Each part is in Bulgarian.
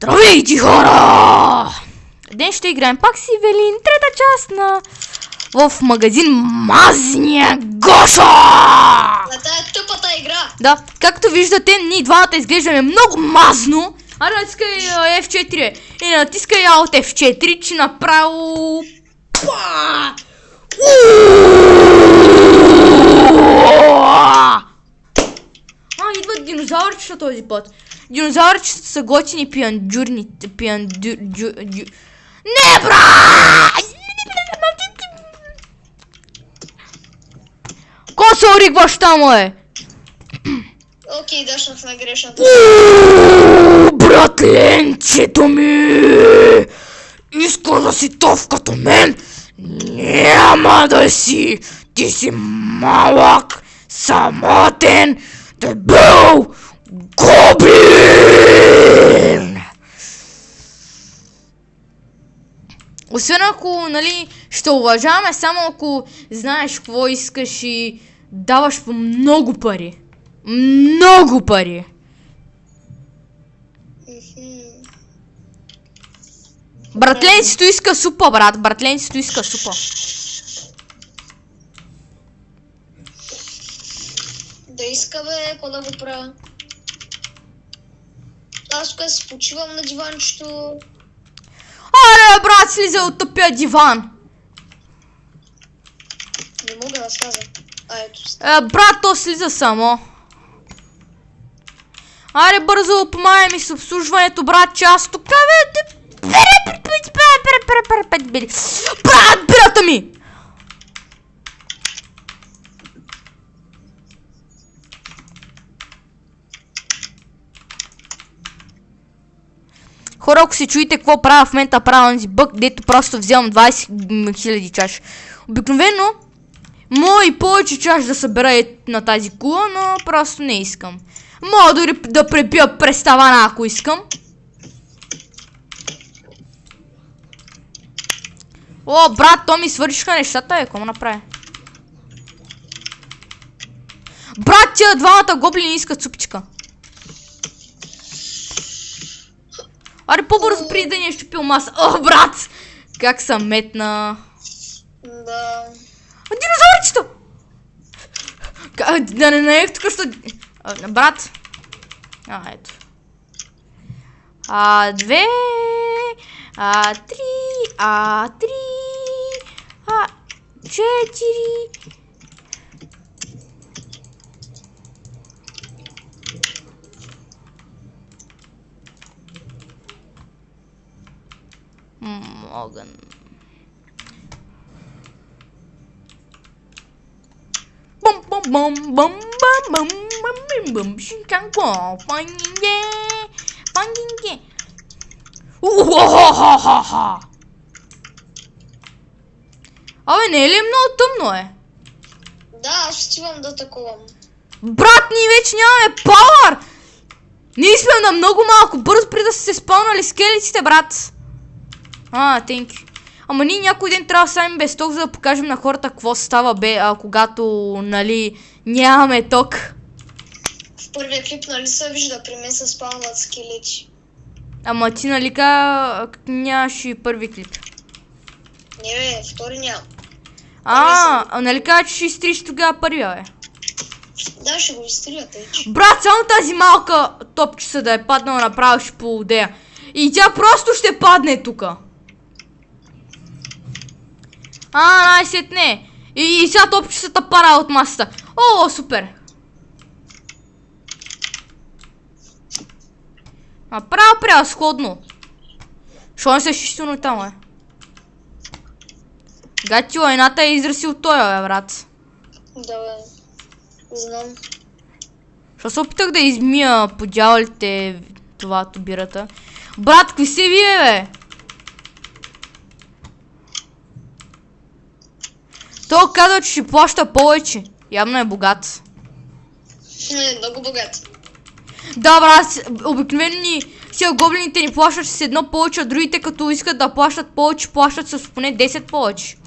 Здравейте, хора! Днес ще играем пак с Ивелин, трета част на... в магазин Мазния Гошо! На тая тъпата игра! Да, както виждате, ние двамата изглеждаме много мазно. Аре, натискай F4 и натискай Alt F4, че направо... Идват динозаврчета този път. Динозаврчета са готини пиандюрни... Не, бра! Ко се оригваш там, е? Окей, дашнах на грешната. Братленчето ми! Иска да си тов като мен? Няма да си! Ти си малък, самотен, дебел гоблин! Освен ако, нали, ще уважаваме само ако знаеш какво искаш и даваш по много пари. Много пари! Братленцето иска супа, брат. Братленцето иска супа. Да иска, бе, какво да го правя? Аз тук си почивам на диванчето. Аре, брат, слиза от тъпия диван. Не мога да сляза. Ето. Брат, то слиза само. Аре, бързо, помагай ми с обслужването, брат, че аз тук, бе, брат, бирата ми! Хора, ако си чуете какво правя в момента, правя този бък, дето просто вземам 20 000 чаш. Обикновено, мога и повече чаш да събера на тази кула, но просто не искам. Мога дори да пребия през тавана, ако искам. О, брат, то ми свършиха нещата, какво му направи? Брат, тия двамата гоблини искат супчика. Аре, по-бързо преди да ни е щупил маса. О, брат! Как съм метна. Да. Динозаврчето! Да не наех тук, що... Брат. Ето. 2... 3... 4... Огън. Бум бум бум бум бум бум бум бум шинканко панинге панинге. Ухо-хо-хо-хо-хо! Абе, не е ли много тъмно, е? Да, аз отивам да таковам. Брат, ние вече нямаме пауър! Ние сме на много малко, бързо преди да са се спълнали скелетите, брат. Тенки. Ама ние някой ден трябва да ставим без ток, за да покажем на хората какво става, когато, нали, нямаме ток. В първия клип, нали се вижда, при мен се спалват скелети. Ама ти, нали, нямаш и първи клип? Не, бе, втори няма. Нали кажа, че ще изтриш тогава първия, бе? Да, ще го изтрия, тъй. Брат, само тази малка топчица да е паднала направо ще полудея. И тя просто ще падне тука. Най-сетне. И сега топчицата пара от масата. О, супер. Направо превъзходно. Що не се шистилно там, е? Гатио, едната е израсил той, бе, брат. Да, бе. Знам. Що се опитах да измия по дяволите това тубирата. Брат, какви си вие, бе? Той казва, че ще плаща повече. Явно е богат. Много богат. Да, брат, обикновени сега гоблините ни плащат с едно повече, а другите като искат да плащат повече, плащат с поне 10 повече.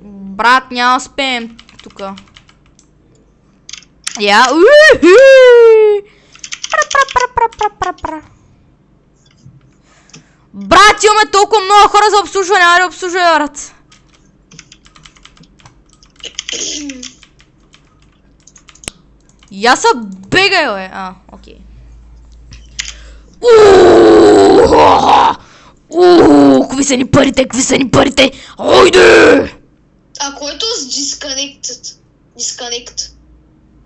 Брат, няма успеем тука. Я. Брат, имаме толкова много хора за обслужване, айде обслужвай, брат. Я са бегай, бе. Окей. Какви са ни парите, какви са ни парите? Ойде! А който с disconnected? Disconnect.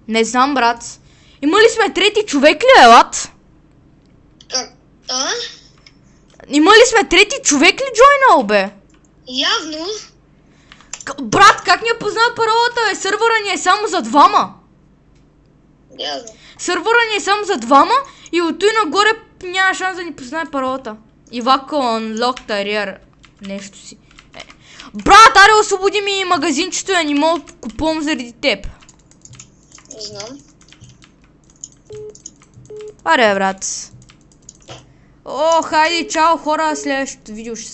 Не знам, брат. Има ли сме трети човек ли, елат? Как? Има ли сме трети човек ли джойнал, бе? Явно. Брат, как ни е познал паролата, бе? Сървъра ни е само за двама. Явно. Сървъра ни е само за двама и от той нагоре няма шанс да ни познае паролата. Ивако unlock career. Нещо си. Брат, аре освободи ми магазинчето, я не мога да купувам заради теб. Не знам. Аре, брат. Хайде, чао хора, следващото видео ще